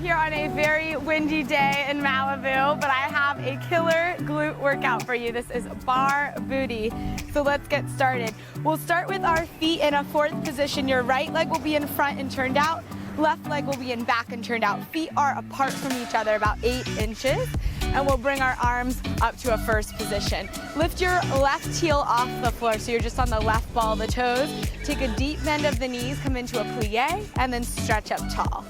here on a very windy day in Malibu, but I have a killer glute workout for you. This is bar booty. So let's get started. We'll start with our feet in a fourth position. Your right leg will be in front and turned out. Left leg will be in back and turned out. Feet are apart from each other about 8 inches. And we'll bring our arms up to a first position. Lift your left heel off the floor so you're just on the left ball of the toes. Take a deep bend of the knees, come into a plie, and then stretch up tall.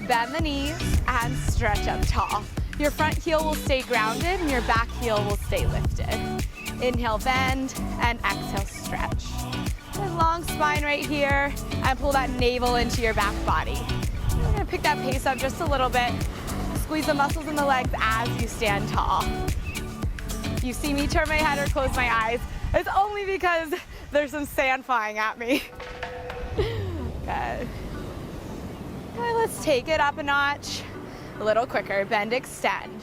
Bend the knees and stretch up tall. Your front heel will stay grounded and your back heel will stay lifted. Inhale, bend, and exhale, stretch. Good long spine right here, and pull that navel into your back body. We're gonna pick that pace up just a little bit. Squeeze the muscles in the legs as you stand tall. You see me turn my head or close my eyes, it's only because there's some sand flying at me. Good. Okay, let's take it up a notch. A little quicker. Bend, extend.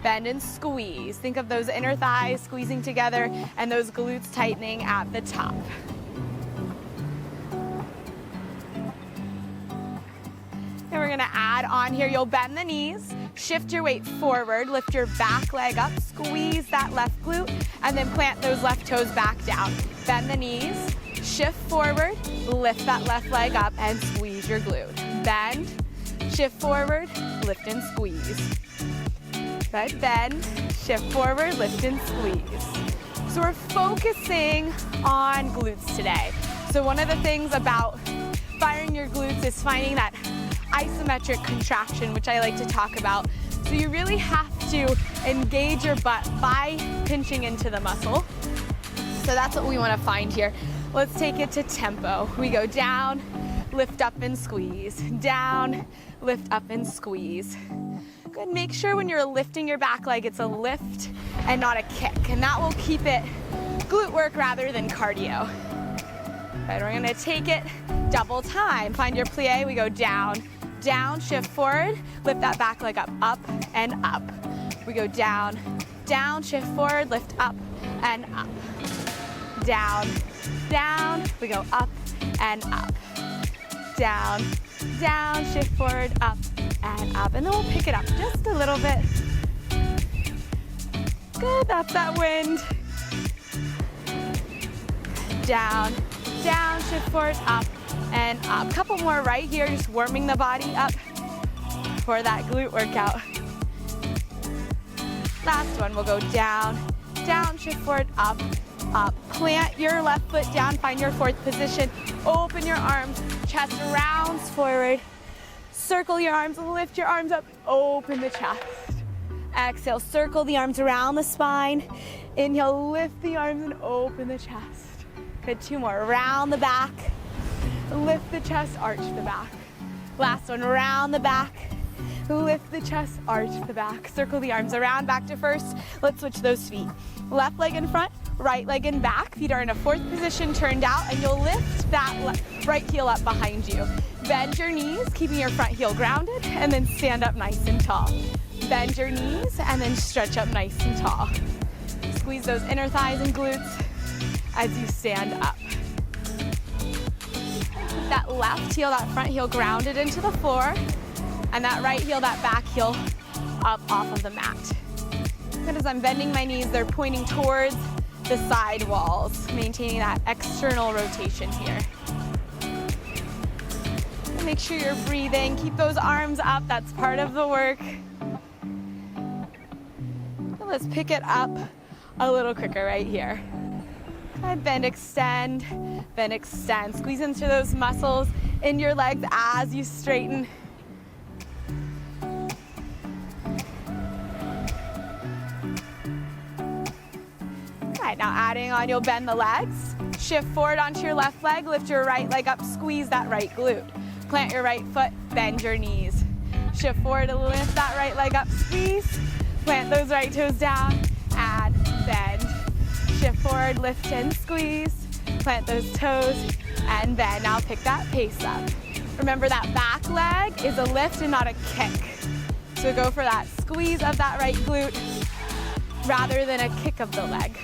Bend and squeeze. Think of those inner thighs squeezing together and those glutes tightening at the top. And we're gonna add on here. You'll bend the knees, shift your weight forward, lift your back leg up, squeeze that left glute, and then plant those left toes back down. Bend the knees, shift forward, lift that left leg up, and squeeze your glute. Bend, shift forward, lift and squeeze. Good, bend, shift forward, lift and squeeze. So we're focusing on glutes today. So one of the things about firing your glutes is finding that isometric contraction, which I like to talk about. So you really have to engage your butt by pinching into the muscle. So that's what we want to find here. Let's take it to tempo. We go down, lift up and squeeze. Down, lift up and squeeze. Good, make sure when you're lifting your back leg, it's a lift and not a kick. And that will keep it glute work rather than cardio. Good, we're gonna take it double time. Find your plie, we go down, down, shift forward, lift that back leg up and up. We go down, down, shift forward, lift up and up. Down, down, we go up and up. Down, down, shift forward, up and up. And then we'll pick it up just a little bit. Good, that's that wind. Down, down, shift forward, up and up. Couple more right here, just warming the body up for that glute workout. Last one, we'll go down, down, shift forward, up, up. Plant your left foot down, find your fourth position. Open your arms, chest rounds forward. Circle your arms, lift your arms up, open the chest. Exhale, circle the arms around the spine. Inhale, lift the arms and open the chest. Good, 2 more, round the back. Lift the chest, arch the back. Last one, round the back. Lift the chest, arch the back. Circle the arms around, back to first. Let's switch those feet. Left leg in front, right leg in back. Feet are in a fourth position, turned out, and you'll lift that right heel up behind you. Bend your knees, keeping your front heel grounded, and then stand up nice and tall. Bend your knees, and then stretch up nice and tall. Squeeze those inner thighs and glutes as you stand up. That left heel, that front heel grounded into the floor, and that right heel, that back heel up off of the mat. Good, as I'm bending my knees, they're pointing towards the side walls, maintaining that external rotation here. And make sure you're breathing, keep those arms up, that's part of the work. So let's pick it up a little quicker right here. Good, bend, extend, squeeze into those muscles in your legs as you straighten. All right, now adding on, you'll bend the legs, shift forward onto your left leg, lift your right leg up, squeeze that right glute. Plant your right foot, bend your knees. Shift forward to lift that right leg up, squeeze. Plant those right toes down and bend. Shift forward, lift and squeeze. Plant those toes and bend. Now pick that pace up. Remember that back leg is a lift and not a kick. So go for that squeeze of that right glute rather than a kick of the leg.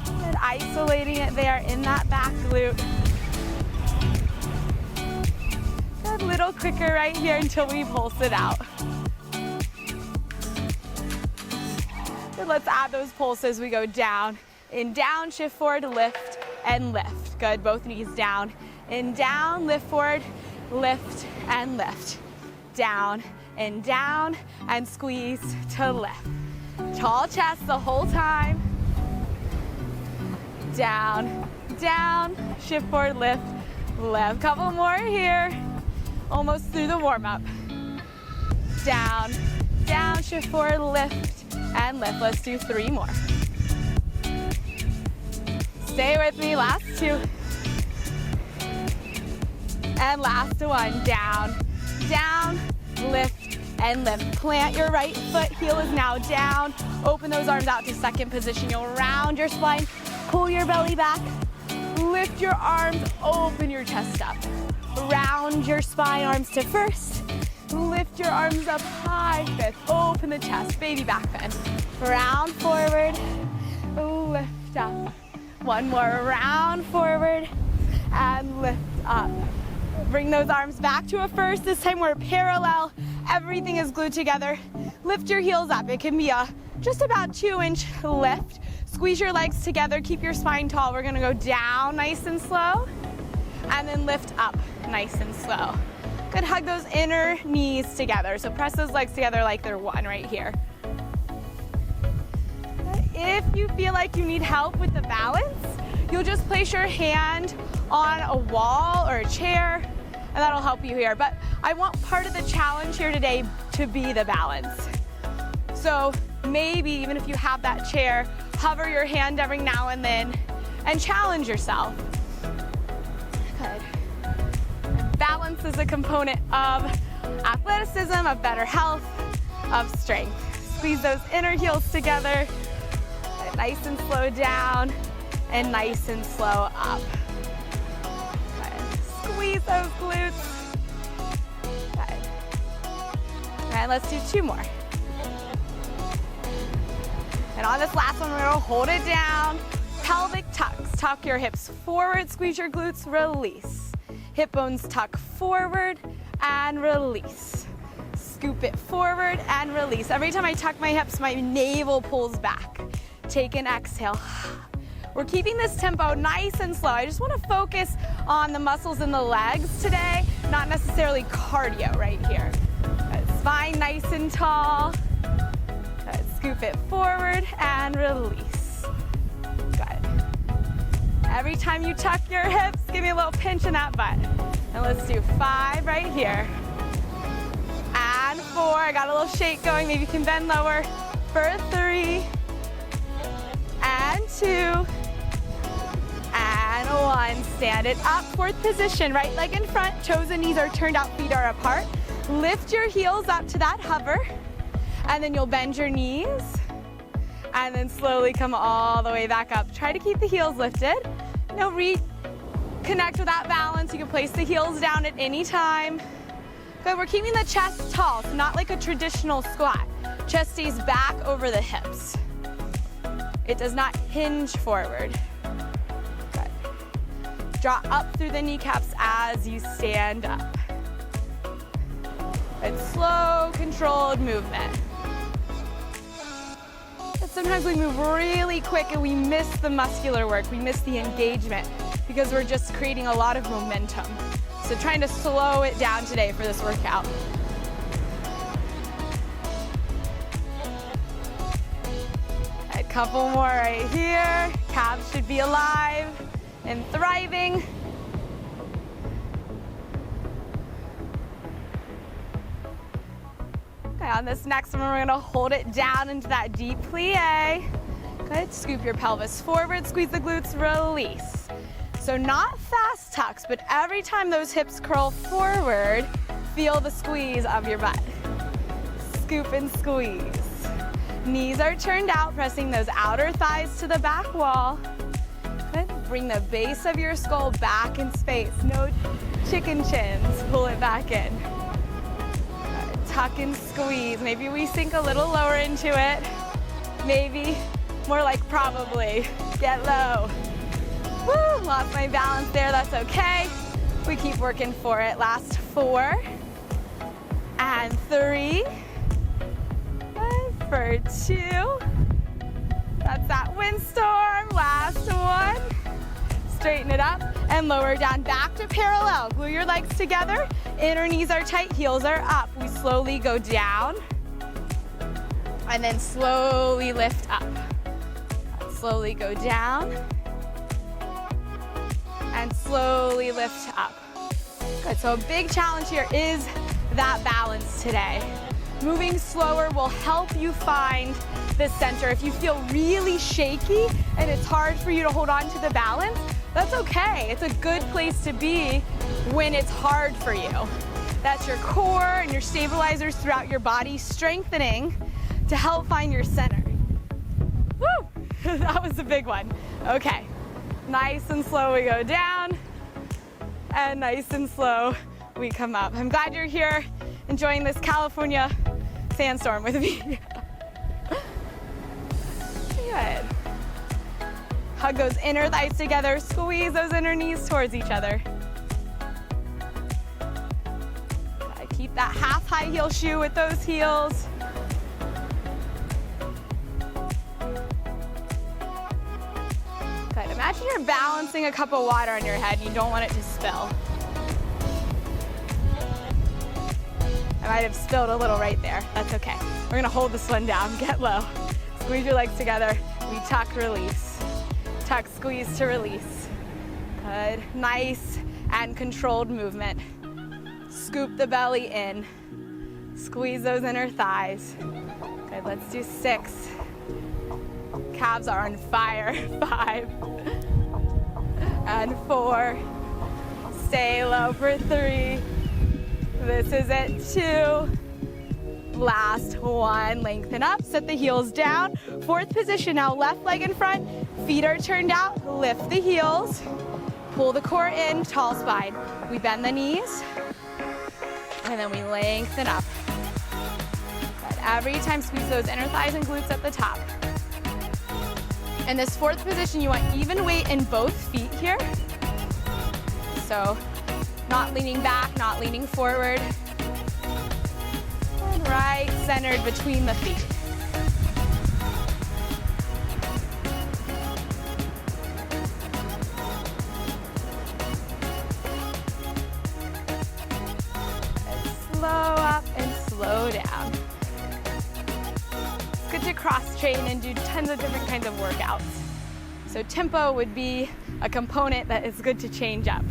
And isolating it there in that back glute. little quicker right here until we pulse it out. Good, let's add those pulses. We go down, in, down, shift forward, lift, and lift. Good, both knees down. In, down, lift forward, lift, and lift. Down, and down, and squeeze to lift. Tall chest the whole time. Down, down, shift forward, lift, lift. Couple more here. Almost through the warm-up. Down, down, shift forward, lift, and lift. Let's do 3 more. Stay with me, last 2. And last 1, down, down, lift, and lift. Plant your right foot, heel is now down. Open those arms out to second position. You'll round your spine, pull your belly back, lift your arms, open your chest up. Round your spine, arms to first. Lift your arms up high, fifth. Open the chest, baby back bend. Round forward, lift up. 1 more, round forward, and lift up. Bring those arms back to a first. This time we're parallel. Everything is glued together. Lift your heels up. It can be a just about 2-inch lift. Squeeze your legs together. Keep your spine tall. We're gonna go down nice and slow, and then lift up nice and slow. Good, hug those inner knees together. So press those legs together like they're one right here. If you feel like you need help with the balance, you'll just place your hand on a wall or a chair, and that'll help you here. But I want part of the challenge here today to be the balance. So maybe even if you have that chair, hover your hand every now and then and challenge yourself. Good. Balance is a component of athleticism, of better health, of strength. Squeeze those inner heels together. Nice and slow down and nice and slow up. Squeeze those glutes. Good. And let's do 2 more. And on this last one, we're gonna hold it down. Pelvic tucks. Tuck your hips forward, squeeze your glutes, release. Hip bones tuck forward and release. Scoop it forward and release. Every time I tuck my hips, my navel pulls back. Take an exhale. We're keeping this tempo nice and slow. I just want to focus on the muscles in the legs today, not necessarily cardio right here. Spine nice and tall. Scoop it forward and release. Good. Every time you tuck your hips, give me a little pinch in that butt. And let's do 5 right here. And 4. I got a little shake going. Maybe you can bend lower. For 3. And 2. And 1. Stand it up. 4th position. Right leg in front. Toes and knees are turned out. Feet are apart. Lift your heels up to that hover. And then you'll bend your knees. And then slowly come all the way back up. Try to keep the heels lifted. Reconnect with that balance. You can place the heels down at any time. Good, we're keeping the chest tall, so not like a traditional squat. Chest stays back over the hips. It does not hinge forward. Good. Draw up through the kneecaps as you stand up. It's slow, controlled movement. But sometimes we move really quick and we miss the muscular work, we miss the engagement because we're just creating a lot of momentum. So trying to slow it down today for this workout. A couple more right here. Calves should be alive and thriving. Okay, on this next one, we're gonna hold it down into that deep plie. Good, scoop your pelvis forward, squeeze the glutes, release. So not fast tucks, but every time those hips curl forward, feel the squeeze of your butt. Scoop and squeeze. Knees are turned out, pressing those outer thighs to the back wall. Good. Bring the base of your skull back in space. No chicken chins. Pull it back in. Good. Tuck and squeeze. Maybe we sink a little lower into it. Maybe more like probably. Get low. Woo, lost my balance there, that's okay. We keep working for it. Last 4 and 3 and for 2. That's that windstorm. Last 1. Straighten it up and lower down back to parallel. Glue your legs together. Inner knees are tight, heels are up. We slowly go down and then slowly lift up. Slowly go down and slowly lift up. Good, so a big challenge here is that balance today. Moving slower will help you find the center. If you feel really shaky and it's hard for you to hold on to the balance, that's okay. It's a good place to be when it's hard for you. That's your core and your stabilizers throughout your body strengthening to help find your center. Woo! That was a big one. Okay, nice and slow we go down, and nice and slow we come up. I'm glad you're here enjoying this California sandstorm with me. Good. Hug those inner thighs together, squeeze those inner knees towards each other. Keep that half high heel shoe with those heels. Good, imagine you're balancing a cup of water on your head and you don't want it to spill. I might have spilled a little right there, that's okay. We're gonna hold this one down, get low. Squeeze your legs together, we tuck, release. Tuck, squeeze to release. Good, nice and controlled movement. Scoop the belly in. Squeeze those inner thighs. Good, let's do 6. Calves are on fire. 5 and 4. Stay low for 3. This is it, 2. Last 1, lengthen up, set the heels down. 4th position now, left leg in front, feet are turned out, lift the heels, pull the core in, tall spine. We bend the knees, and then we lengthen up. Good. Every time squeeze those inner thighs and glutes at the top. In this 4th position, you want even weight in both feet here. So, not leaning back, not leaning forward. And right centered between the feet. Slow up and slow down. It's good to cross-train and do tons of different kinds of workouts. So tempo would be a component that is good to change up.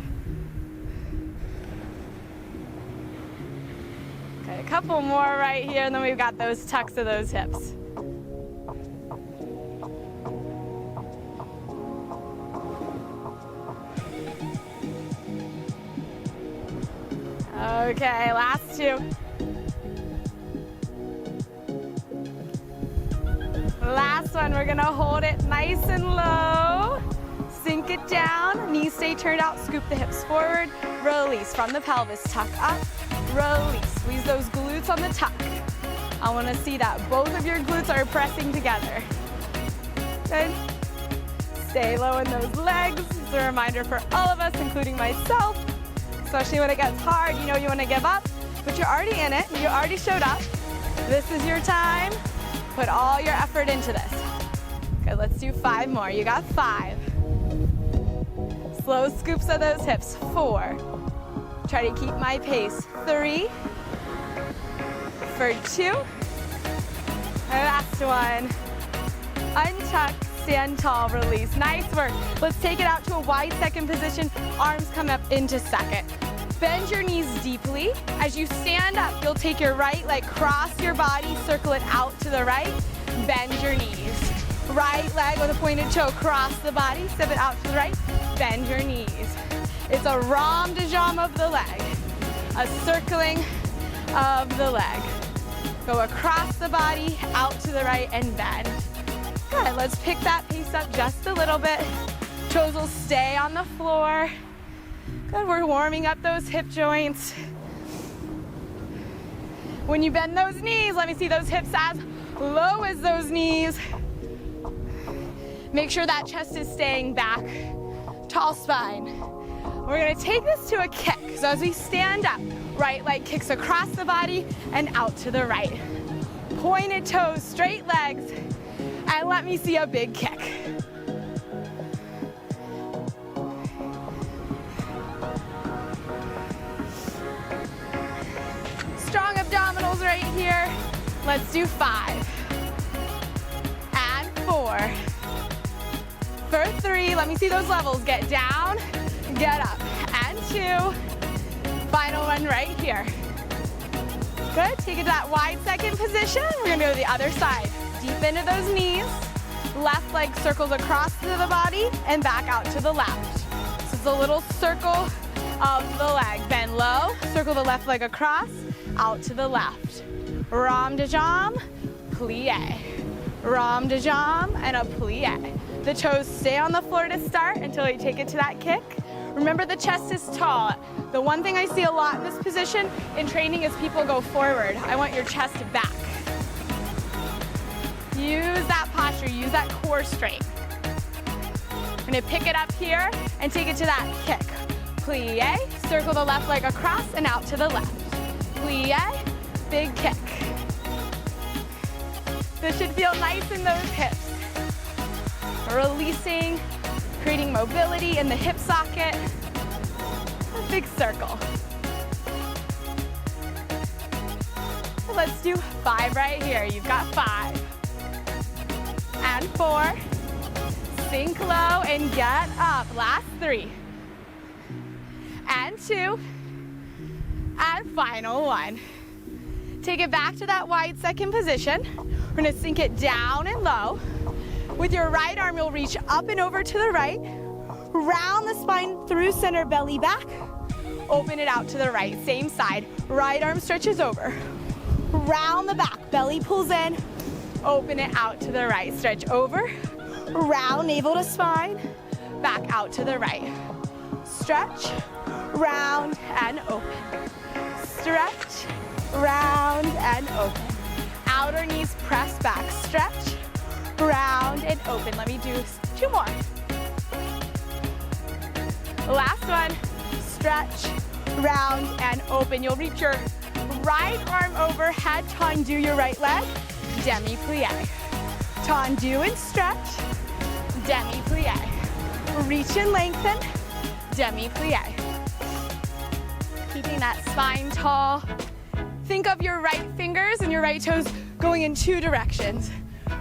Okay, a couple more right here, and then we've got those tucks of those hips. Okay, last 2. Last one, we're gonna hold it nice and low. Sink it down, knees stay turned out, scoop the hips forward, release from the pelvis, tuck up, release. Squeeze those glutes on the tuck. I wanna see that both of your glutes are pressing together. Good. Stay low in those legs. It's a reminder for all of us, including myself, especially when it gets hard, you know you want to give up, but you're already in it, you already showed up. This is your time. Put all your effort into this. Good, let's do 5 more. You got 5. Slow scoops of those hips. 4. Try to keep my pace. 3. For 2. And last one. Untuck, stand tall, release. Nice work. Let's take it out to a wide second position. Arms come up into second. Bend your knees deeply. As you stand up, you'll take your right leg, cross your body, circle it out to the right. Bend your knees. Right leg with a pointed toe, cross the body, step it out to the right. Bend your knees. It's a rom de jambe of the leg. A circling of the leg. Go across the body, out to the right, and bend. Good, let's pick that pace up just a little bit. Toes will stay on the floor. Good, we're warming up those hip joints. When you bend those knees, let me see those hips as low as those knees. Make sure that chest is staying back. Tall spine. We're gonna take this to a kick. So as we stand up, right leg kicks across the body and out to the right. Pointed toes, straight legs, and let me see a big kick. Strong abdominals right here. Let's do 5. And 4. For 3, let me see those levels. Get down, get up. And 2. Final one right here. Good, take it to that wide second position. We're gonna go to the other side. Deep into those knees. Left leg circles across to the body and back out to the left. So it's a little circle of the leg. Bend low, circle the left leg across, out to the left. Ram de jambe, plie. Ram de jambe and a plie. The toes stay on the floor to start until you take it to that kick. Remember, the chest is tall. The one thing I see a lot in this position in training is people go forward. I want your chest back. Use that posture, use that core strength. I'm gonna pick it up here and take it to that kick. Plie, circle the left leg across and out to the left. Plie, big kick. This should feel nice in those hips. Releasing, creating mobility in the hip socket. A big circle. Let's do 5 right here. You've got 5. And 4. Sink low and get up. Last 3. And 2. And final 1. Take it back to that wide second position. We're gonna sink it down and low. With your right arm, you'll reach up and over to the right. Round the spine through center, belly back. Open it out to the right, same side. Right arm stretches over. Round the back, belly pulls in. Open it out to the right. Stretch over, round navel to spine, back out to the right. Stretch, round, and open. Stretch, round, and open. Outer knees press back. Stretch, round, and open. Let me do 2 more. Last one. Stretch, round, and open. You'll reach your right arm overhead, tendu your right leg, demi-plie. Tendu and stretch, demi-plie. Reach and lengthen, demi-plie. Keeping that spine tall. Think of your right fingers and your right toes going in 2 directions.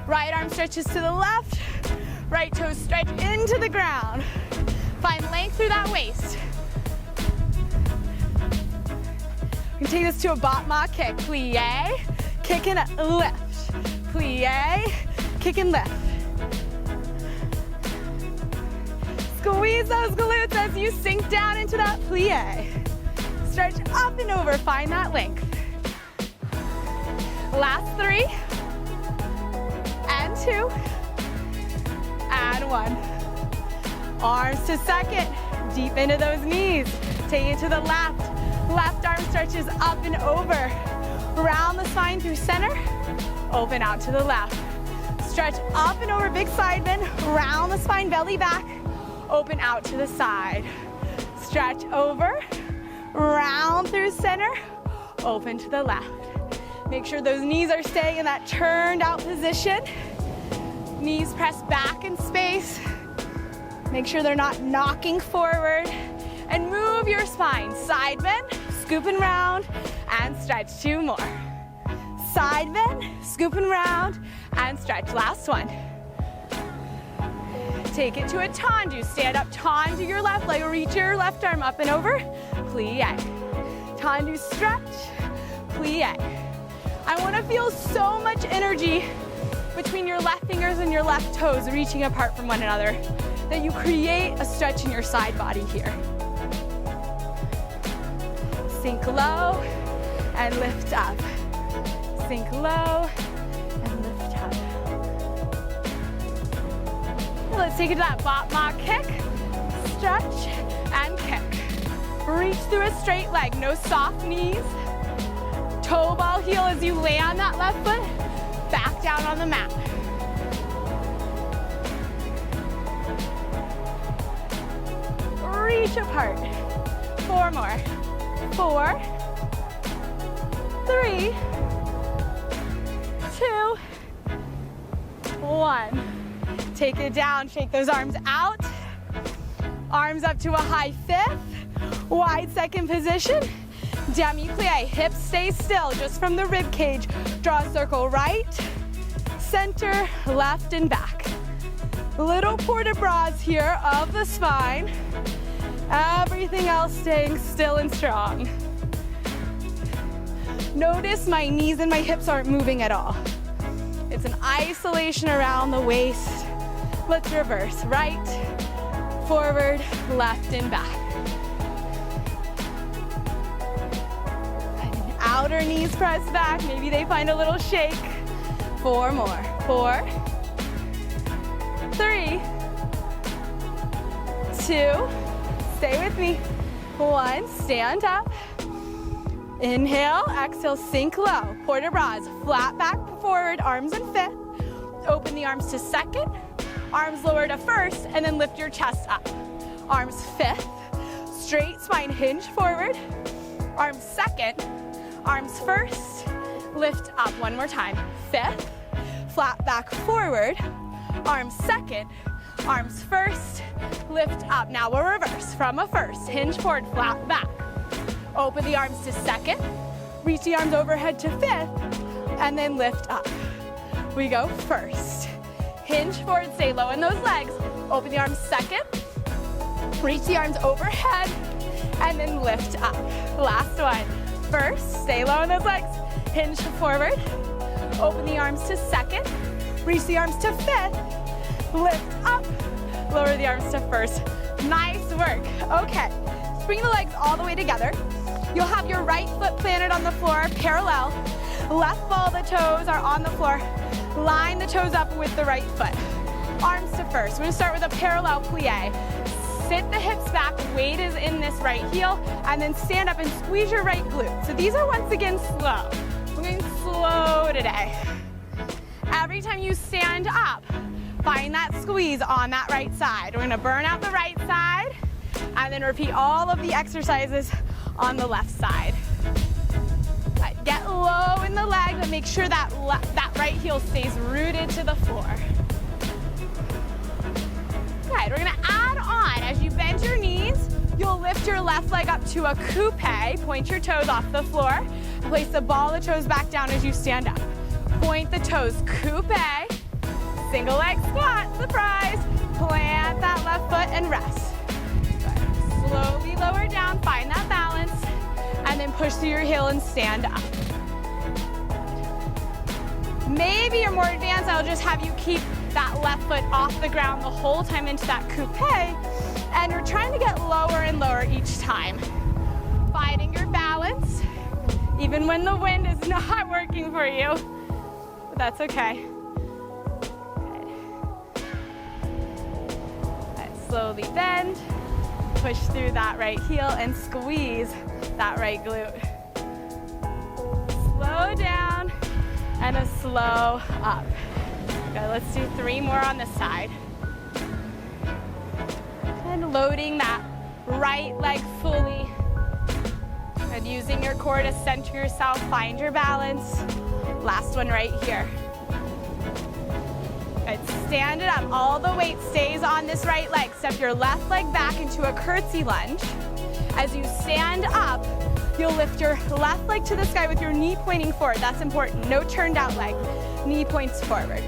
Right arm stretches to the left, right toes stretch into the ground. Find length through that waist. You can take this to a bottom kick. Plie, kick and lift. Plie, kick and lift. Squeeze those glutes as you sink down into that plie. Stretch up and over, find that length. Last 3, and 2, and 1. Arms to second, deep into those knees. Take it to the left. Left arm stretches up and over. Round the spine through center. Open out to the left. Stretch up and over, big side bend. Round the spine, belly back. Open out to the side. Stretch over. Round through center. Open to the left. Make sure those knees are staying in that turned out position. Knees press back in space. Make sure they're not knocking forward. And move your spine. Side bend, scoop and round, and stretch. 2 more. Side bend, scoop and round, and stretch. Last one. Take it to a tendu. Stand up, tendu your left leg. Reach your left arm up and over. Plie. Tendu stretch, plie. I want to feel so much energy between your left fingers and your left toes reaching apart from one another that you create a stretch in your side body here. Sink low and lift up. Sink low and lift up. Let's take it to that bottom kick. Stretch and kick. Reach through a straight leg, no soft knees. Toe ball heel as you lay on that left foot. Back down on the mat. Reach apart. 4 more. 4, 3, 2, 1. Take it down, shake those arms out. Arms up to a high fifth. Wide second position. Demi-plie, hips stay still, just from the rib cage. Draw a circle right, center, left, and back. Little port de bras here of the spine. Everything else staying still and strong. Notice my knees and my hips aren't moving at all. It's an isolation around the waist. Let's reverse. Right, forward, left, and back. And outer knees press back. Maybe they find a little shake. 4 more. 4, 3, 2, stay with me. 1, stand up. Inhale, exhale, sink low. Port de bras, flat back forward, arms in fifth. Open the arms to second, arms lower to first, and then lift your chest up. Arms fifth, straight spine, hinge forward. Arms second, arms first, lift up. One more time. Fifth, flat back forward, arms second, arms first, lift up. Now we'll reverse from a first, hinge forward, flat back. Open the arms to second, reach the arms overhead to fifth, and then lift up. We go first, hinge forward, stay low in those legs. Open the arms second, reach the arms overhead, and then lift up. Last one. First, stay low in those legs, hinge forward, open the arms to second, reach the arms to fifth, lift up, lower the arms to first. Nice work. Okay, bring the legs all the way together. You'll have your right foot planted on the floor, parallel. Left ball of the toes are on the floor. Line the toes up with the right foot. Arms to first. We're gonna start with a parallel plie. Sit the hips back, weight is in this right heel, and then stand up and squeeze your right glute. So these are once again slow. We're going slow today. Every time you stand up, find that squeeze on that right side. We're gonna burn out the right side, and then repeat all of the exercises on the left side. Right, get low in the leg, but make sure that that right heel stays rooted to the floor. Right, we're gonna add on. As you bend your knees, you'll lift your left leg up to a coupe, point your toes off the floor, place the ball of the toes back down as you stand up. Point the toes, coupe, single leg squat, surprise, plant that left foot and rest. Slowly lower down, find that balance, and then push through your heel and stand up. Maybe you're more advanced, I'll just have you keep that left foot off the ground the whole time into that coupe, and you're trying to get lower and lower each time. Finding your balance, even when the wind is not working for you, but that's okay. Good. Slowly bend. Push through that right heel and squeeze that right glute. Slow down and a slow up. Okay, let's do 3 more on this side. And loading that right leg fully. And using your core to center yourself, find your balance. Last one right here. Good. Stand it up. All the weight stays on this right leg. Step your left leg back into a curtsy lunge. As you stand up, you'll lift your left leg to the sky with your knee pointing forward. That's important. No turned out leg. Knee points forward.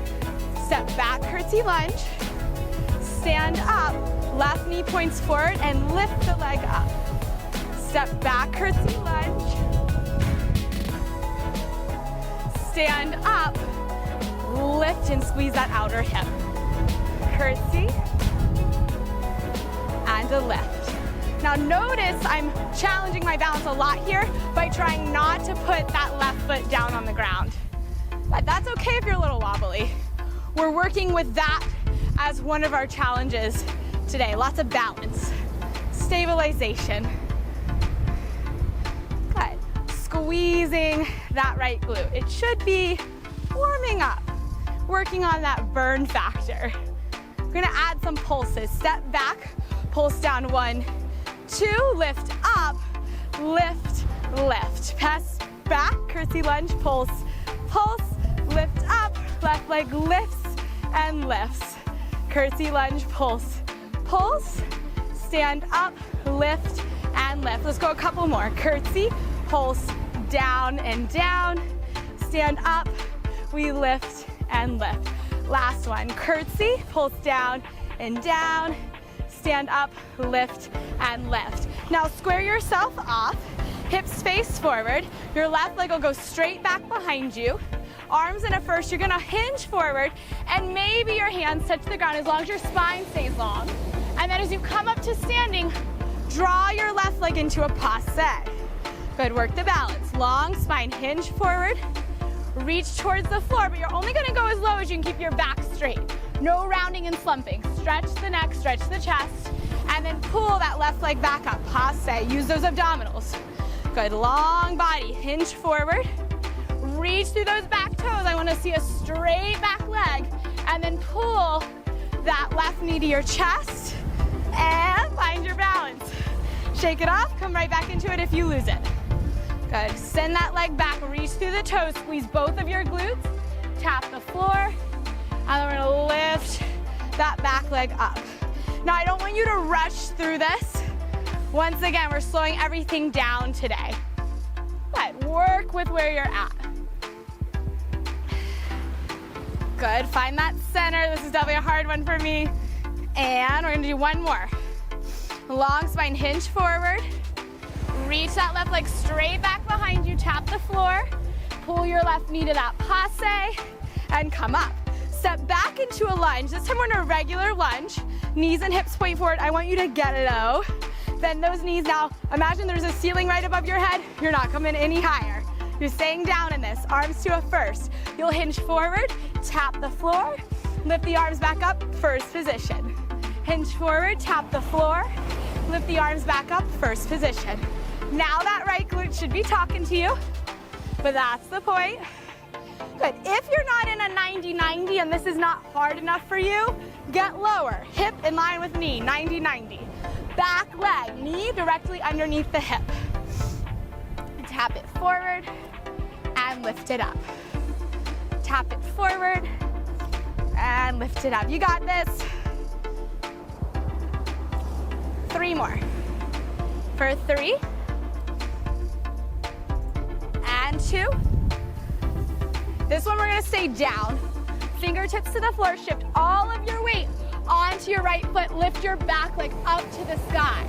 Step back, curtsy lunge. Stand up, left knee points forward and lift the leg up. Step back, curtsy lunge. Stand up, lift and squeeze that outer hip. Curtsy and a lift. Now notice I'm challenging my balance a lot here by trying not to put that left foot down on the ground. But that's okay if you're a little wobbly. We're working with that as one of our challenges today. Lots of balance, stabilization. Good. Squeezing that right glute. It should be warming up, working on that burn factor. We're gonna add some pulses. Step back, pulse down 1, 2, lift up, lift, lift. Press back, curtsy lunge, pulse, pulse, lift up, left leg lifts and lifts. Curtsy lunge, pulse, pulse, stand up, lift and lift. Let's go a couple more. Curtsy, pulse, down and down, stand up, we lift and lift. Last one, curtsy, pulse down and down, stand up, lift and lift. Now square yourself off, hips face forward. Your left leg will go straight back behind you. Arms in at first, you're gonna hinge forward and maybe your hands touch the ground as long as your spine stays long. And then as you come up to standing, draw your left leg into a passe. Good, work the balance. Long spine, hinge forward, reach towards the floor, but you're only gonna go as low as you can keep your back straight. No rounding and slumping. Stretch the neck, stretch the chest, and then pull that left leg back up, passe. Use those abdominals. Good, long body, hinge forward, reach through those back toes. I wanna see a straight back leg, and then pull that left knee to your chest, and find your balance. Shake it off, come right back into it if you lose it. Good, send that leg back, reach through the toes, squeeze both of your glutes, tap the floor, and then we're gonna lift that back leg up. Now I don't want you to rush through this. Once again, we're slowing everything down today. But work with where you're at. Good, find that center. This is definitely a hard one for me. And we're gonna do one more. Long spine, hinge forward. Reach that left leg straight back behind you, tap the floor. Pull your left knee to that passe and come up. Step back into a lunge. This time we're in a regular lunge. Knees and hips point forward. I want you to get low. Bend those knees now. Imagine there's a ceiling right above your head. You're not coming any higher. You're staying down in this. Arms to a first. You'll hinge forward, tap the floor, lift the arms back up, first position. Hinge forward, tap the floor, lift the arms back up, first position. Now that right glute should be talking to you, but that's the point. Good. If you're not in a 90-90 and this is not hard enough for you, get lower. Hip in line with knee, 90-90. Back leg, knee directly underneath the hip. Tap it forward and lift it up. Tap it forward and lift it up. You got this. 3 more. For 3 and 2. This one we're gonna stay down. Fingertips to the floor, shift all of your weight onto your right foot, lift your back leg up to the sky.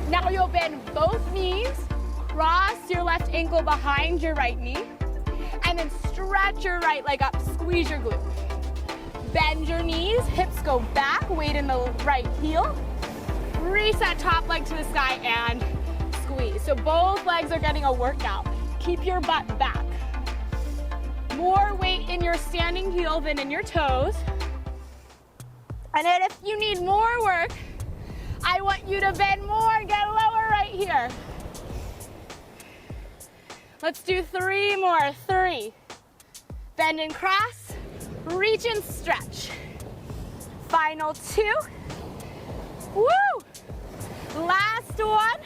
Now you'll bend both knees, cross your left ankle behind your right knee, and then stretch your right leg up, squeeze your glute. Bend your knees, hips go back, weight in the right heel. Reach that top leg to the sky and squeeze. So both legs are getting a workout. Keep your butt back. More weight in your standing heel than in your toes. And then if you need more work, I want you to bend more, get lower right here. Let's do 3 more. 3. Bend and cross, reach and stretch. Final 2. Woo! Last one.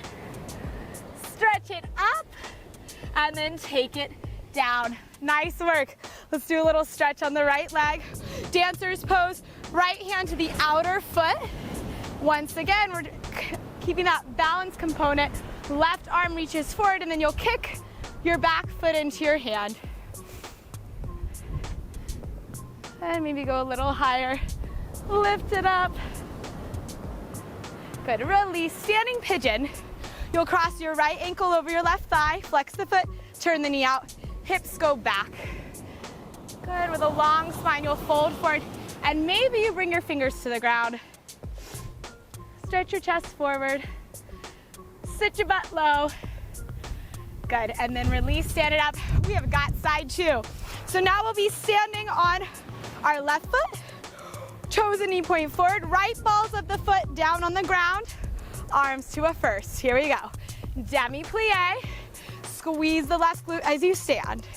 Stretch it up and then take it down. Nice work. Let's do a little stretch on the right leg. Dancer's pose, right hand to the outer foot. Once again, we're keeping that balance component. Left arm reaches forward and then you'll kick your back foot into your hand. And maybe go a little higher. Lift it up. Good, release, standing pigeon. You'll cross your right ankle over your left thigh, flex the foot, turn the knee out, hips go back. Good, with a long spine, you'll fold forward, and maybe you bring your fingers to the ground. Stretch your chest forward, sit your butt low. Good, and then release, stand it up. We have got side 2. So now we'll be standing on our left foot, toes and knee point forward, right balls of the foot down on the ground, arms to a first. Here we go. Demi-plie, squeeze the left glute as you stand.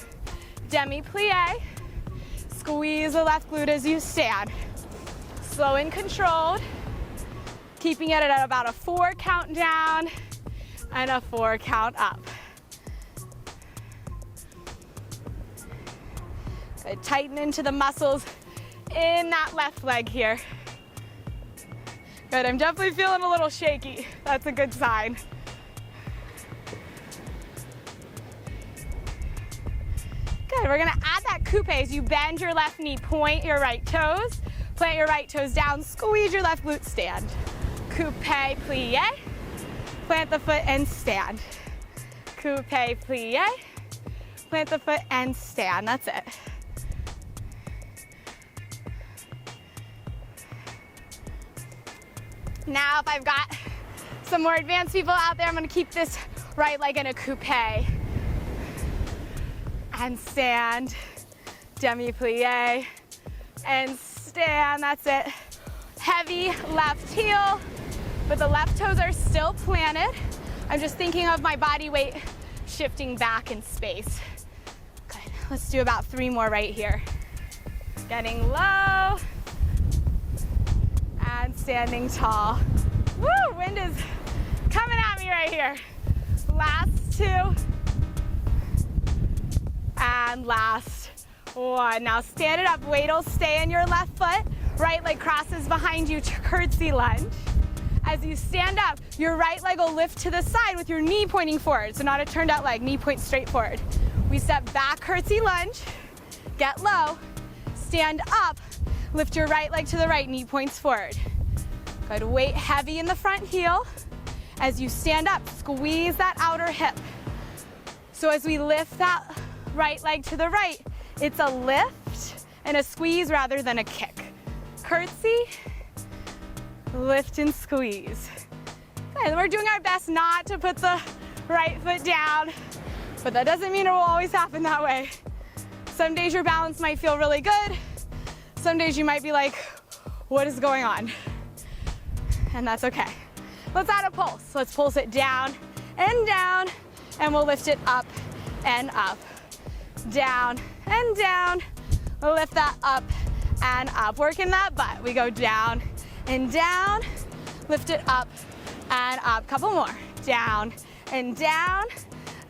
Demi-plie, squeeze the left glute as you stand. Slow and controlled, keeping it at about a 4 count down, and a 4 count up. Good, tighten into the muscles in that left leg here. Good, I'm definitely feeling a little shaky. That's a good sign. Good, we're gonna add that coupe as you bend your left knee, point your right toes, plant your right toes down, squeeze your left glute, stand. Coupe, plie, plant the foot and stand. Coupe, plie, plant the foot and stand, that's it. Now if I've got some more advanced people out there, I'm gonna keep this right leg in a coupe. And stand, demi-plie, and stand, that's it. Heavy left heel, but the left toes are still planted. I'm just thinking of my body weight shifting back in space. Good, let's do about 3 more right here. Getting low, and standing tall. Woo, wind is coming at me right here. Last 2. And last 1. Now stand it up, weight will stay in your left foot. Right leg crosses behind you, curtsy lunge. As you stand up, your right leg will lift to the side with your knee pointing forward. So not a turned out leg, knee points straight forward. We step back, curtsy lunge, get low, stand up, lift your right leg to the right, knee points forward. Good, weight heavy in the front heel. As you stand up, squeeze that outer hip. So as we lift that right leg to the right, it's a lift and a squeeze rather than a kick. Curtsy, lift and squeeze. And we're doing our best not to put the right foot down, but that doesn't mean it will always happen that way. Some days your balance might feel really good. Some days you might be like, what is going on? And that's okay. Let's add a pulse. Let's pulse it down, and we'll lift it up and up. Down and down, lift that up and up. Working that butt. We go down and down, lift it up and up. Couple more. Down and down,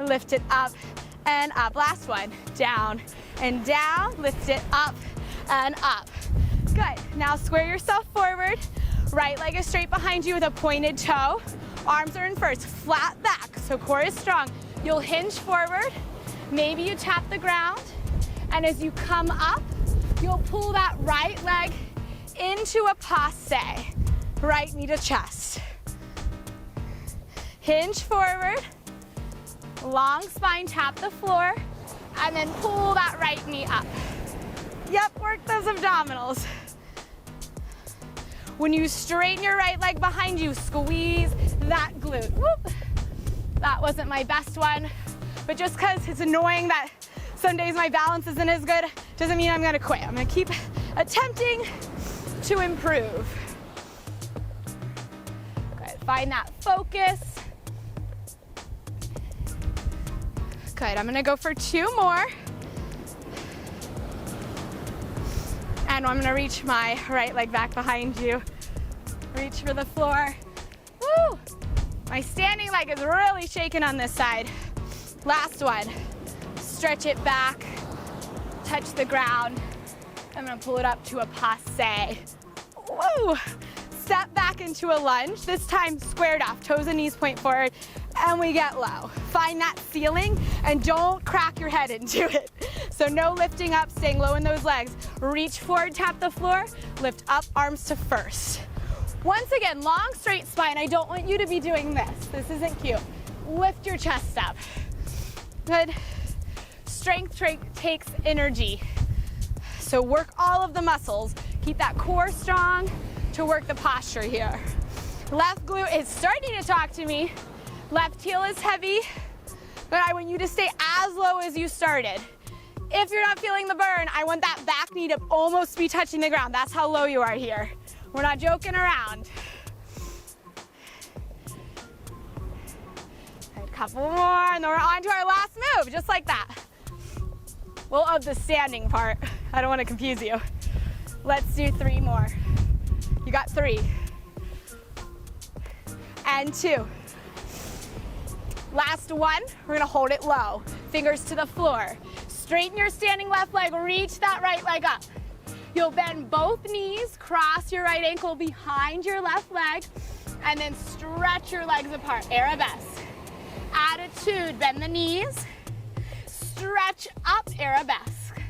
lift it up and up. Last one. Down and down, lift it up and up. Good. Now square yourself forward. Right leg is straight behind you with a pointed toe. Arms are in first. Flat back, so core is strong. You'll hinge forward. Maybe you tap the ground, and as you come up, you'll pull that right leg into a passe. Right knee to chest. Hinge forward, long spine, tap the floor, and then pull that right knee up. Yep, work those abdominals. When you straighten your right leg behind you, squeeze that glute. Whoop. That wasn't my best one. But just because it's annoying that some days my balance isn't as good, doesn't mean I'm gonna quit. I'm gonna keep attempting to improve. Good, find that focus. Good, I'm gonna go for 2 more. And I'm gonna reach my right leg back behind you. Reach for the floor. Woo! My standing leg is really shaking on this side. Last one. Stretch it back, touch the ground. I'm gonna pull it up to a passe. Woo! Step back into a lunge, this time squared off, toes and knees point forward, and we get low. Find that ceiling and don't crack your head into it. So no lifting up, staying low in those legs. Reach forward, tap the floor, lift up, arms to first. Once again, long straight spine. I don't want you to be doing this. This isn't cute. Lift your chest up. Good. Strength takes energy. So work all of the muscles. Keep that core strong to work the posture here. Left glute is starting to talk to me. Left heel is heavy, but I want you to stay as low as you started. If you're not feeling the burn, I want that back knee to almost be touching the ground. That's how low you are here. We're not joking around. A couple more, and then we're on to our last move, just like that. Well, of the standing part. I don't want to confuse you. Let's do 3 more. You got 3. And 2. Last one, we're gonna hold it low. Fingers to the floor. Straighten your standing left leg, reach that right leg up. You'll bend both knees, cross your right ankle behind your left leg, and then stretch your legs apart, arabesque. Attitude, bend the knees, stretch up, arabesque.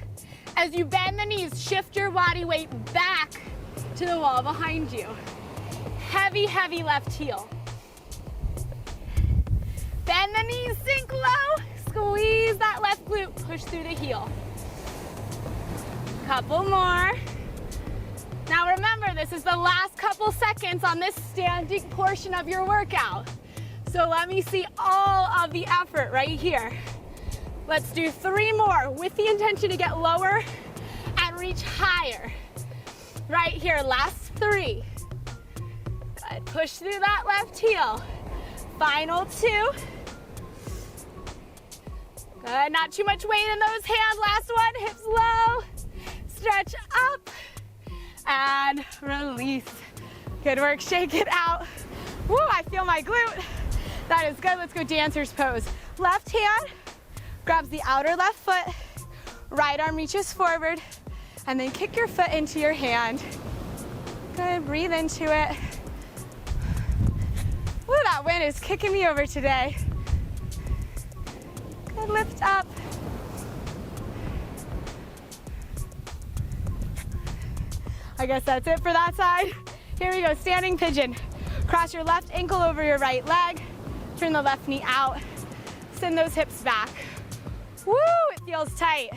As you bend the knees, shift your body weight back to the wall behind you. Heavy, heavy left heel. Bend the knees, sink low, squeeze that left glute, push through the heel. Couple more. Now remember, this is the last couple seconds on this standing portion of your workout. So let me see all of the effort right here. Let's do 3 more with the intention to get lower and reach higher. Right here, last 3. Good, push through that left heel. Final 2. Good, not too much weight in those hands. Last one, hips low. Stretch up and release. Good work, shake it out. Woo, I feel my glute. That is good, let's go dancer's pose. Left hand grabs the outer left foot, right arm reaches forward, and then kick your foot into your hand. Good, breathe into it. Woo, that wind is kicking me over today. Good, lift up. I guess that's it for that side. Here we go, standing pigeon. Cross your left ankle over your right leg. Turn the left knee out. Send those hips back. Woo, it feels tight.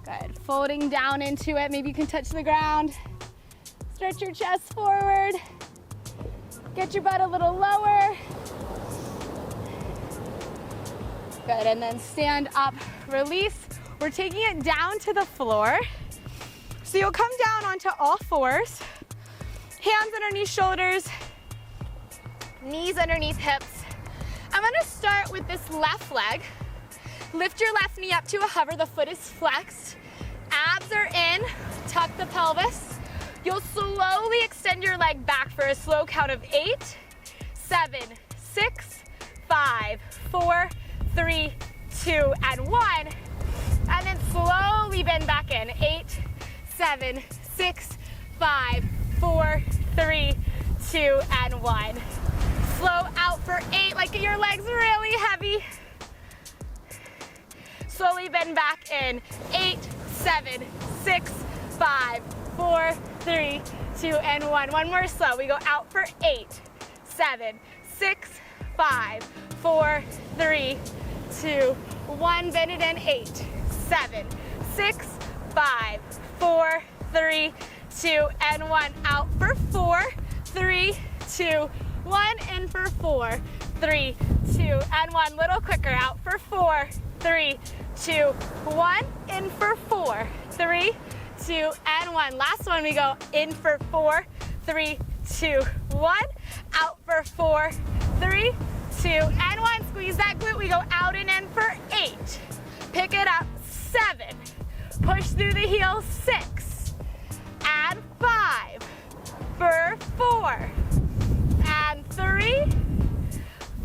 Good, folding down into it. Maybe you can touch the ground. Stretch your chest forward. Get your butt a little lower. Good, and then stand up, release. We're taking it down to the floor. So you'll come down onto all fours, hands underneath shoulders, knees underneath hips. I'm gonna start with this left leg. Lift your left knee up to a hover, the foot is flexed. Abs are in, tuck the pelvis. You'll slowly extend your leg back for a slow count of 8, 7, 6, 5, 4, 3, 2, and 1. And then slowly bend back in, 8, 7, 6, 5, 4, 3, 2, and 1. Slow out for 8, like your legs really heavy. Slowly bend back in, 8, 7, 6, 5, 4, 3, 2, and 1. One more slow, we go out for 8, 7, 6, 5, 4, 3, 2, 1. Bend it in, 8, 7, 6, 5, 4, 3, 2, and 1. Out for 4, 3, 2, 1. In for 4, 3, 2, and 1. Little quicker. Out for 4, 3, 2, 1. In for 4, 3, 2, and 1. Last one, we go in for 4, 3, 2, 1. Out for 4, 3, 2, and 1. Squeeze that glute. We go out and in for 8. Pick it up, 7. Push through the heel, 6. And 5. For 4. And 3.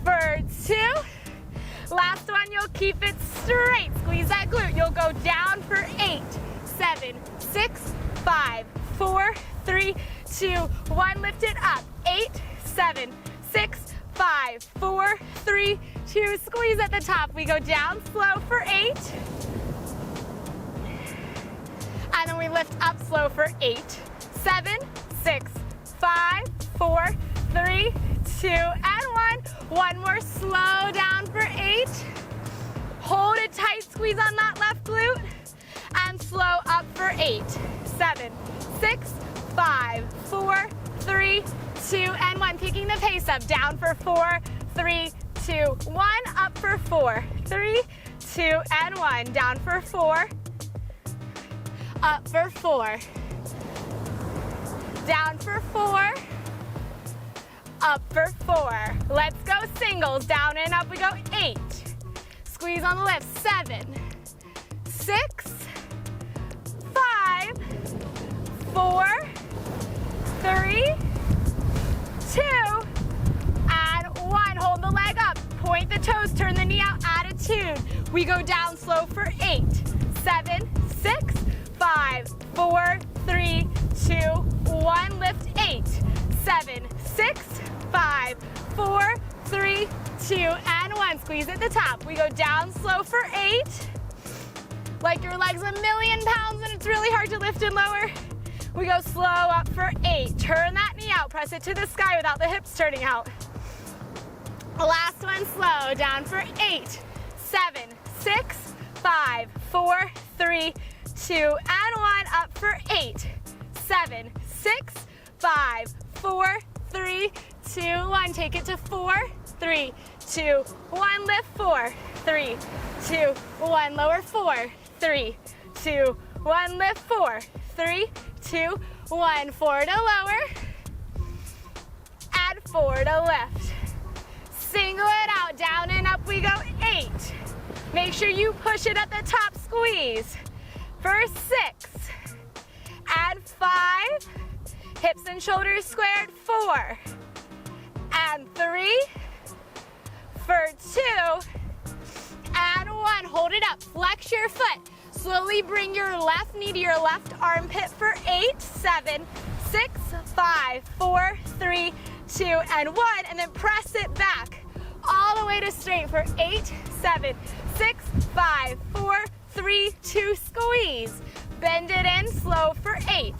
For 2. Last one, you'll keep it straight. Squeeze that glute. You'll go down for 8, 7, 6, 5, 4, 3, 2, 1. Lift it up. 8, 7, 6, 5, 4, 3, 2. Squeeze at the top. We go down slow for 8. And then we lift up slow for 8, 7, 6, 5, 4, 3, 2, and 1. One more slow down for 8. Hold it tight, squeeze on that left glute. And slow up for 8, 7, 6, 5, 4, 3, 2, and 1. Picking the pace up. Down for 4, 3, 2, 1. Up for 4, 3, 2, and 1. Down for 4. Up for 4. Down for 4. Up for 4. Let's go singles. Down and up we go. 8. Squeeze on the lift. 7, 6, 5, 4, 3, 2, and 1. Hold the leg up. the toes, turn the knee out, attitude. We go down slow for 8, 7, 6, 5, 4, 3, 2, 1. Lift 8, 7, 6, 5, 4, 3, 2, and 1. Squeeze at the top. We go down slow for 8. Like your leg's a million pounds and it's really hard to lift and lower. We go slow up for 8. Turn that knee out. Press it to the sky without the hips turning out. Last one, slow. Down for 8, 7, 6, 5, 4, 3, 2, and 1. Up for 8, 7, 6, 5, 4, 3, 2, 1. Take it to 4, 3, 2, 1. Lift 4, 3, 2, 1. Lower 4, 3, 2, 1. Lift 4, 3, 2, 1. 4 to lower. Add 4 to lift. Single it out. Down and up we go. 8. Make sure you push it at the top. Squeeze. For 6. Add 5. Hips and shoulders squared. 4. And 3. For 2. And 1. Hold it up. Flex your foot. Slowly bring your left knee to your left armpit for 8, 7, 6, 5, 4, 3, 2, and 1. And then press it back all the way to straight for 8, 7, 6, 5, 4, 3, 2. Squeeze. Bend it in slow for 8.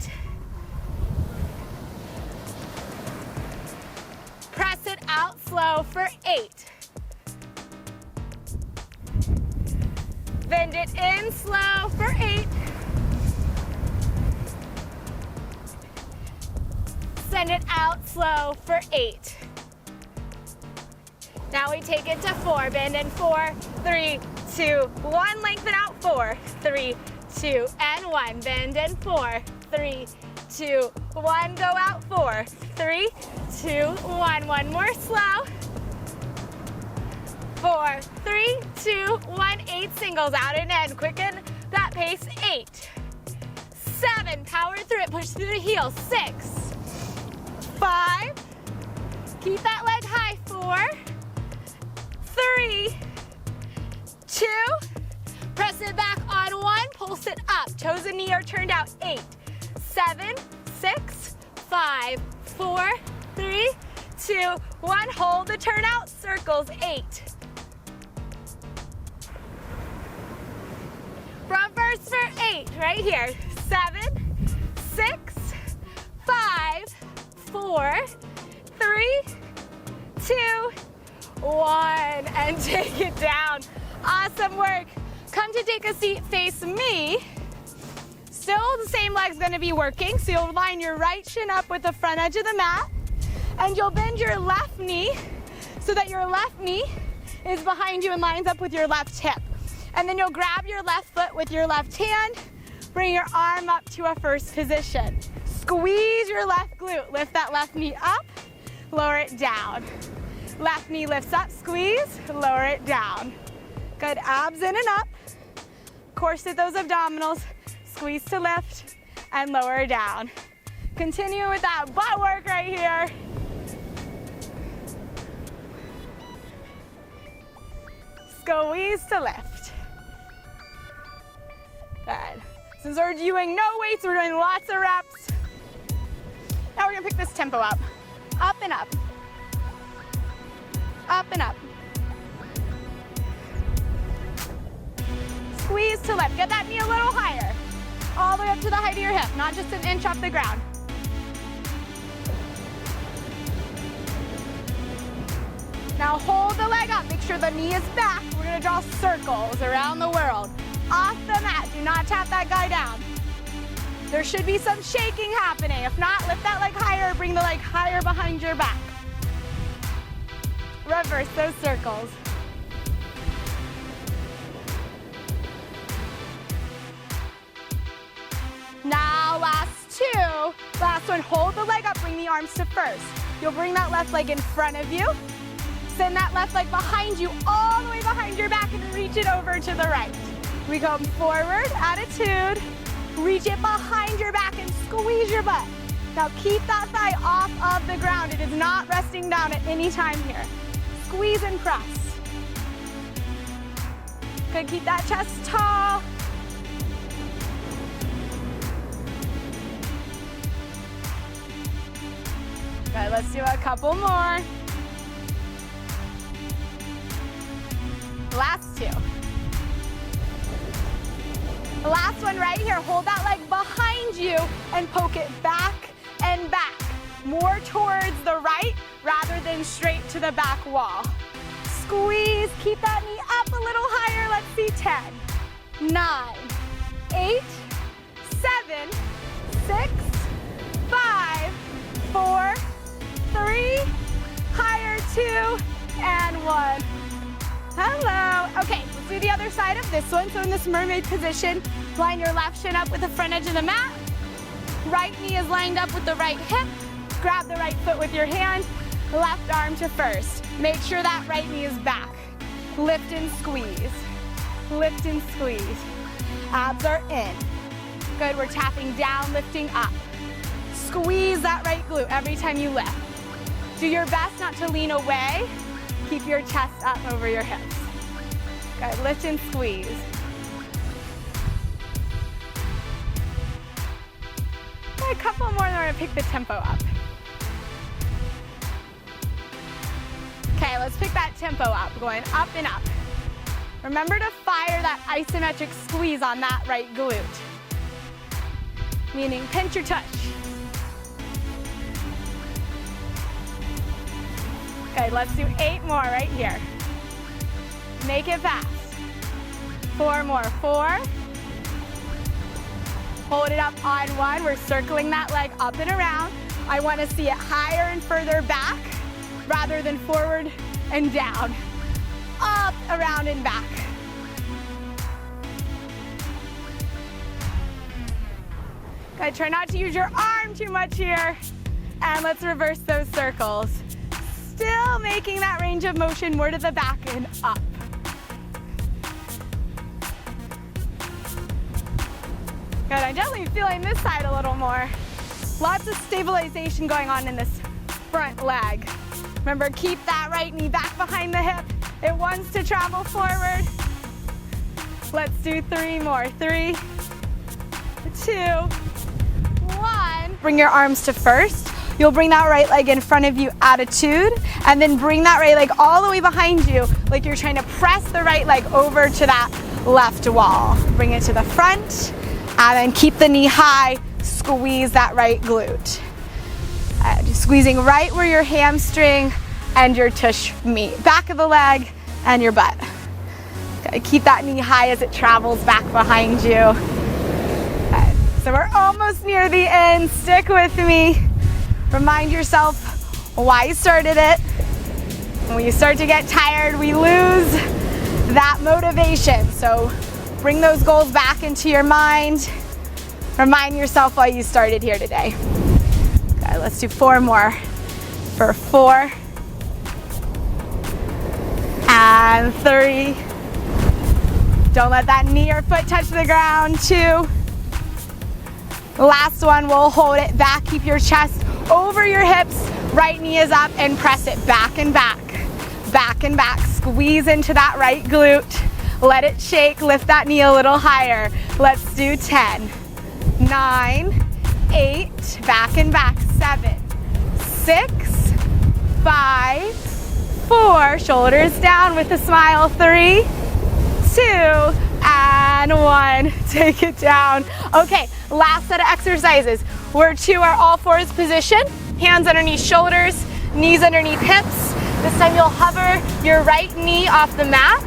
Press it out slow for 8. Bend it in slow for 8. Send it out slow for 8. Now we take it to 4. Bend in 4, 3, 2, 1. Lengthen out 4, 3, 2, and 1. Bend in 4, 3, 2, 1. Go out 4, 3, 2, 1. One more slow. 4, 3, 2, 1. 8 singles out and in. Quicken that pace. 8, 7. Power through it. Push through the heel. 6, 5. Keep that leg high. 4, 3, 2. Press it back on 1. Pulse it up. Toes and knee are turned out. 8, 7, 6, 5, 4, 3, 2, 1. Hold the turn out. Circles. 8. Front first for 8, right here. 7, 6, 5, 4, 3, 2, 1, and take it down. Awesome work. Come to take a seat, face me. Still the same leg's gonna be working, so you'll line your right shin up with the front edge of the mat, and you'll bend your left knee so that your left knee is behind you and lines up with your left hip. And then you'll grab your left foot with your left hand, bring your arm up to a first position. Squeeze your left glute, lift that left knee up, lower it down. Left knee lifts up, squeeze, lower it down. Good, abs in and up. Corset those abdominals, squeeze to lift, and lower down. Continue with that butt work right here. Squeeze to lift. Good. Since we're doing no weights, we're doing lots of reps. Now we're gonna pick this tempo up. Up and up. Up and up. Squeeze to lift. Get that knee a little higher. All the way up to the height of your hip, not just an inch off the ground. Now hold the leg up. Make sure the knee is back. We're gonna draw circles around the world. Off the mat. Do not tap that guy down. There should be some shaking happening. If not, lift that leg higher. Bring the leg higher behind your back. Reverse those circles. Now last two. Last one, hold the leg up, bring the arms to first. You'll bring that left leg in front of you. Send that left leg behind you, all the way behind your back, and reach it over to the right. We come forward, attitude. Reach it behind your back and squeeze your butt. Now keep that thigh off of the ground. It is not resting down at any time here. Squeeze and press. Good, keep that chest tall. Good, let's do a couple more. Last two. Last one right here. Hold that leg behind you and poke it back and back. More towards the right rather than straight to the back wall. Squeeze, keep that knee up a little higher. Let's see, 10, 9, 8, 7, 6, 5, 4, 3, higher, 2, and 1. Hello. Okay, let's do the other side of this one. So in this mermaid position, line your left shin up with the front edge of the mat. Right knee is lined up with the right hip. Grab the right foot with your hand. Left arm to first. Make sure that right knee is back. Lift and squeeze. Lift and squeeze. Abs are in. Good, we're tapping down, lifting up. Squeeze that right glute every time you lift. Do your best not to lean away. Keep your chest up over your hips. Good, lift and squeeze. A couple more and we're gonna pick the tempo up. Okay, let's pick that tempo up, going up and up. Remember to fire that isometric squeeze on that right glute. Meaning pinch or touch. Good, let's do 8 more right here. Make it fast. 4 more, 4. Hold it up on 1. We're circling that leg up and around. I want to see it higher and further back rather than forward and down. Up, around, and back. Good, try not to use your arm too much here. And let's reverse those circles. Still making that range of motion more to the back and up. Good, I'm definitely feeling this side a little more. Lots of stabilization going on in this front leg. Remember, keep that right knee back behind the hip. It wants to travel forward. Let's do 3 more. 3, 2, 1. Bring your arms to first. You'll bring that right leg in front of you, attitude, and then bring that right leg all the way behind you, like you're trying to press the right leg over to that left wall. Bring it to the front, and then keep the knee high, squeeze that right glute. Just squeezing right where your hamstring and your tush meet. Back of the leg and your butt. Okay, keep that knee high as it travels back behind you. Okay, so we're almost near the end. Stick with me. Remind yourself why you started it. When you start to get tired, we lose that motivation. So bring those goals back into your mind. Remind yourself why you started here today. Okay, let's do 4 more. For 4 and 3. Don't let that knee or foot touch the ground. 2. Last one, we'll hold it back. Keep your chest over your hips. Right knee is up and press it back and back. Back and back. Squeeze into that right glute. Let it shake. Lift that knee a little higher. Let's do 10, 9, 8. Back and back. 7, 6, 5, 4. Shoulders down with a smile. 3, 2, and 1. Take it down. Okay, last set of exercises. We're to our all fours position. Hands underneath shoulders, knees underneath hips. This time you'll hover your right knee off the mat.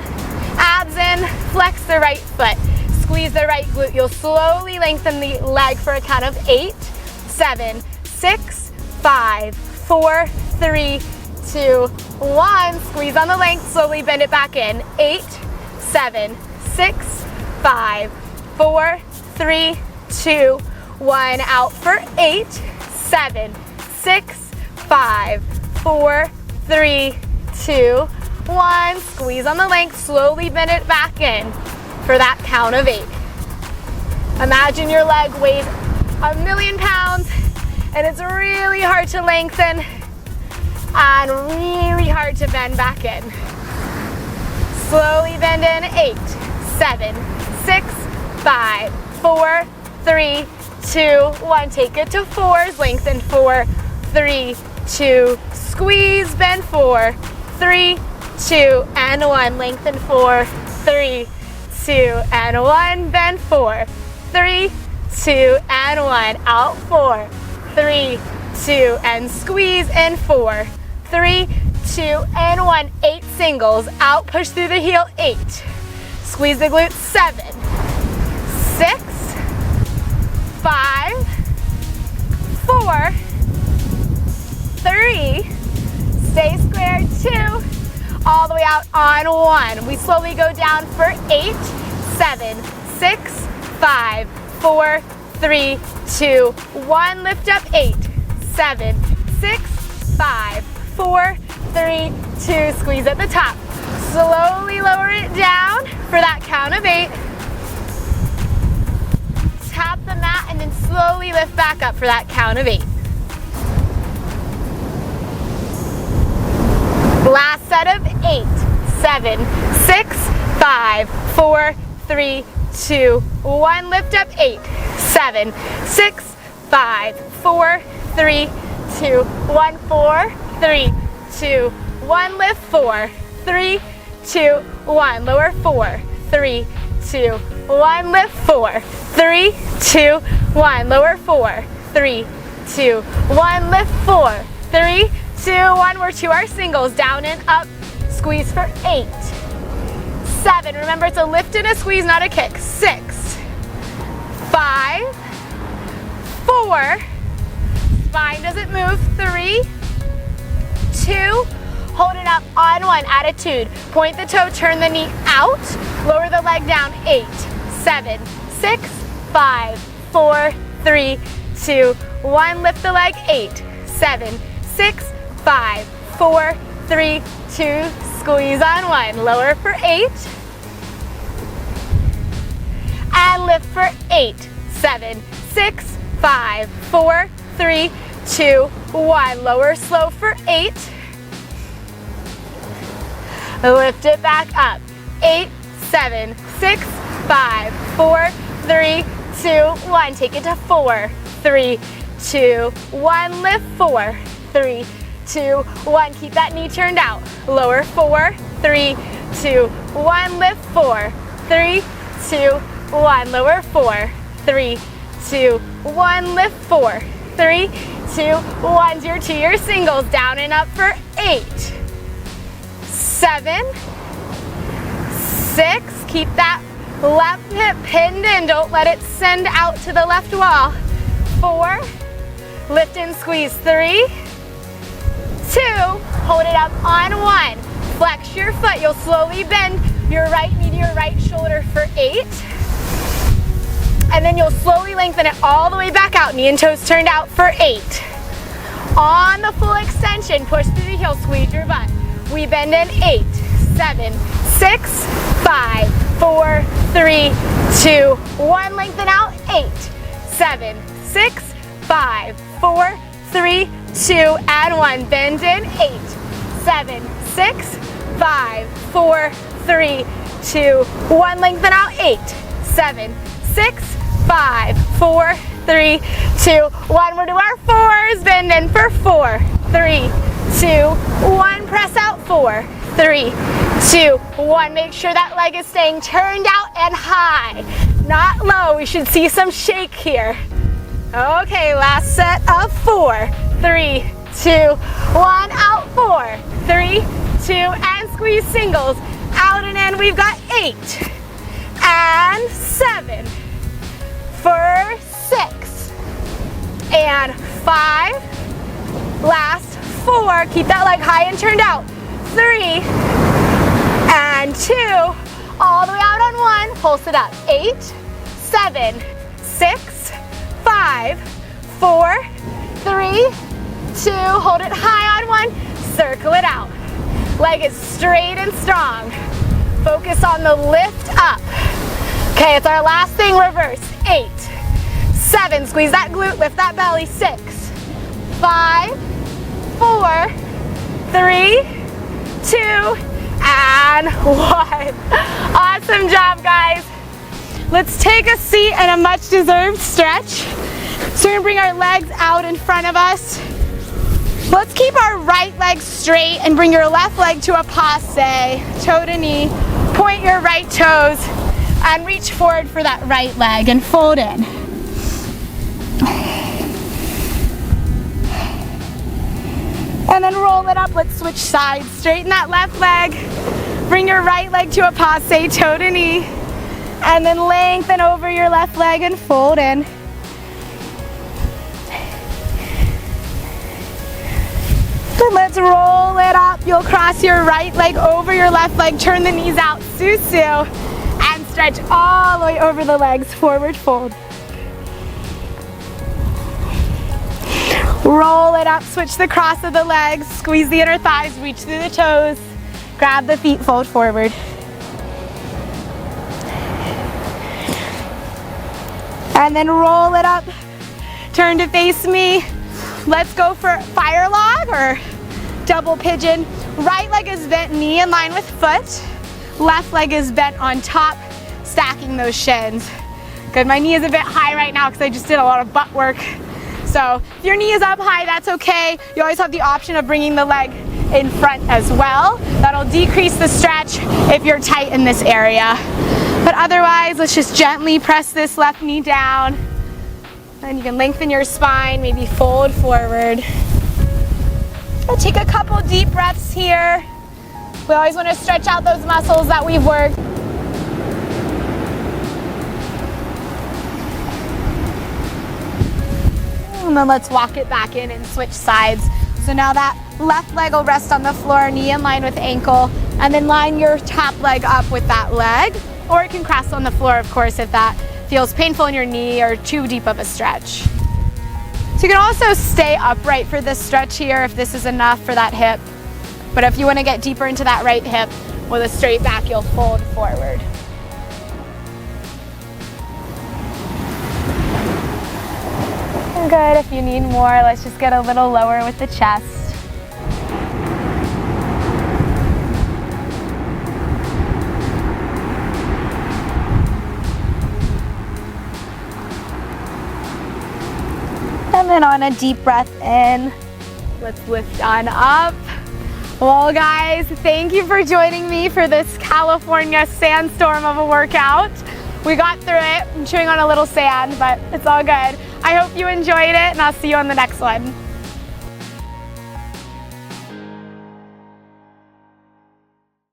Abs in, flex the right foot. Squeeze the right glute. You'll slowly lengthen the leg for a count of 8, 7, 6, 5, 4, 3, 2, 1. Squeeze on the length, slowly bend it back in. 8, 7, 6, 5, 4, 3, 2, 1. Out for 8, 7, 6, 5, 4, 3, 2, 1. Squeeze on the length, slowly bend it back in for that count of 8. Imagine your leg weighs 1,000,000 pounds and it's really hard to lengthen and really hard to bend back in. Slowly bend in. 8, 7, 6, 5, 4, 3, 2, 1. Take it to fours, lengthen 4, 3, 2, squeeze, bend 4, 3, 2, and 1. Lengthen 4, 3, 2, and 1. Bend 4, 3, 2, and 1. Out 4, 3, 2, and squeeze in 4, 3, 2, and 1. 8 singles. Out, push through the heel. 8. Squeeze the glutes. 7, 6, 5, 4, 3, stay squared, 2, all the way out on 1. We slowly go down for 8, 7, 6, 5, 4, 3, 2, 1. Lift up 8, 7, 6, 5, 4, 3, 2. Squeeze at the top. Slowly lower it down for that count of 8. Tap the mat and then slowly lift back up for that count of 8. Last set of 8, 7, 6, 5, 4, 3, 2, 1. Lift up 8, 7, 6, 5, 4, 3, 2, 1, 4, 3, 2, 1. Lift 4, 3, 2, 1. Lower 4, 3, 2, 1. Lift 4, 3, 2, 1. Lower 4, 3, 2, 1. Lift 4, 3, 2, 1. We're to our singles. Down and up. Squeeze for 8. 7. Remember, it's a lift and a squeeze, not a kick. 6, 5, 4. Spine doesn't move. 3, 2. Hold it up on 1. Attitude. Point the toe, turn the knee out. Lower the leg down. 8, 7, 6, 5, 4, 3, 2, 1. Lift the leg. 8, 7, 6, 5, 4, 3, 2. Squeeze on 1. Lower for 8. And lift for 8, 7, 6, 5, 4, 3, 2, 1. Lower slow for 8. Lift it back up. 8, 7, 6, 5, 4, 3, 2, 1. Take it to 4, 3, 2, 1. Lift 4, 3, 2, 1. Keep that knee turned out. Lower 4, 3, 2, 1. Lift 4, 3, 2, 1. Lower 4, 3, 2, 1. Lift 4, 3, 2, 1. You're to your singles. Down and up for 8, 7, 6. Keep that left hip pinned in. Don't let it send out to the left wall. 4. Lift and squeeze. 3, 2. Hold it up on 1. Flex your foot. You'll slowly bend your right knee to your right shoulder for 8. And then you'll slowly lengthen it all the way back out. Knee and toes turned out for 8. On the full extension, push through the heel, squeeze your butt. We bend in 8, 7, 6, 5, 4, 3, 2, 1. Lengthen out. 8, 7, 6, 5, 4, 3, 2, and 1. Bend in. 8, 7, 6, 5, 4, 3, 2, 1. Lengthen out. 8, 7, 6, 5, 4, 3, 2, 1. We're to our fours. Bend in for 4, 3, 2, 1. Press out. 4, 3, 2, 1. Make sure that leg is staying turned out and high, not low. We should see some shake here. Okay, last set of 4, 3, 2, 1. Out. 4, 3, 2, and squeeze singles. Out and in. We've got 8 and 7 for 6 and 5. Last 4. Keep that leg high and turned out. 3 and 2. All the way out on 1. Pulse it up. 8, 7, 6, 5, 4, 3, 2. Hold it high on 1. Circle it out. Leg is straight and strong. Focus on the lift up. Okay, it's our last thing. Reverse. 8, 7. Squeeze that glute. Lift that belly. 6, 5, 4, 3, 2, and 1. Awesome job, guys. Let's take a seat and a much deserved stretch. So we're gonna bring our legs out in front of us. Let's keep our right leg straight and bring your left leg to a passe, toe to knee. Point your right toes and reach forward for that right leg and fold in. And then roll it up. Let's switch sides. Straighten that left leg. Bring your right leg to a passe, toe to knee. And then lengthen over your left leg and fold in. Then let's roll it up. You'll cross your right leg over your left leg. Turn the knees out, susu. And stretch all the way over the legs. Forward fold. Roll it up, switch the cross of the legs, squeeze the inner thighs, reach through the toes, grab the feet, fold forward. And then roll it up, turn to face me. Let's go for fire log or double pigeon. Right leg is bent, knee in line with foot. Left leg is bent on top, stacking those shins. Good, my knee is a bit high right now because I just did a lot of butt work. So if your knee is up high, that's okay. You always have the option of bringing the leg in front as well. That'll decrease the stretch if you're tight in this area. But otherwise, let's just gently press this left knee down. And you can lengthen your spine, maybe fold forward. I'll take a couple deep breaths here. We always want to stretch out those muscles that we've worked. And then let's walk it back in and switch sides. So now that left leg will rest on the floor, knee in line with ankle, and then line your top leg up with that leg. Or it can cross on the floor, of course, if that feels painful in your knee or too deep of a stretch. So you can also stay upright for this stretch here if this is enough for that hip. But if you want to get deeper into that right hip with a straight back, you'll fold forward. Good, if you need more, let's just get a little lower with the chest. And then on a deep breath in, let's lift on up. Well guys, thank you for joining me for this California sandstorm of a workout. We got through it. I'm chewing on a little sand, but it's all good. I hope you enjoyed it, and I'll see you on the next one.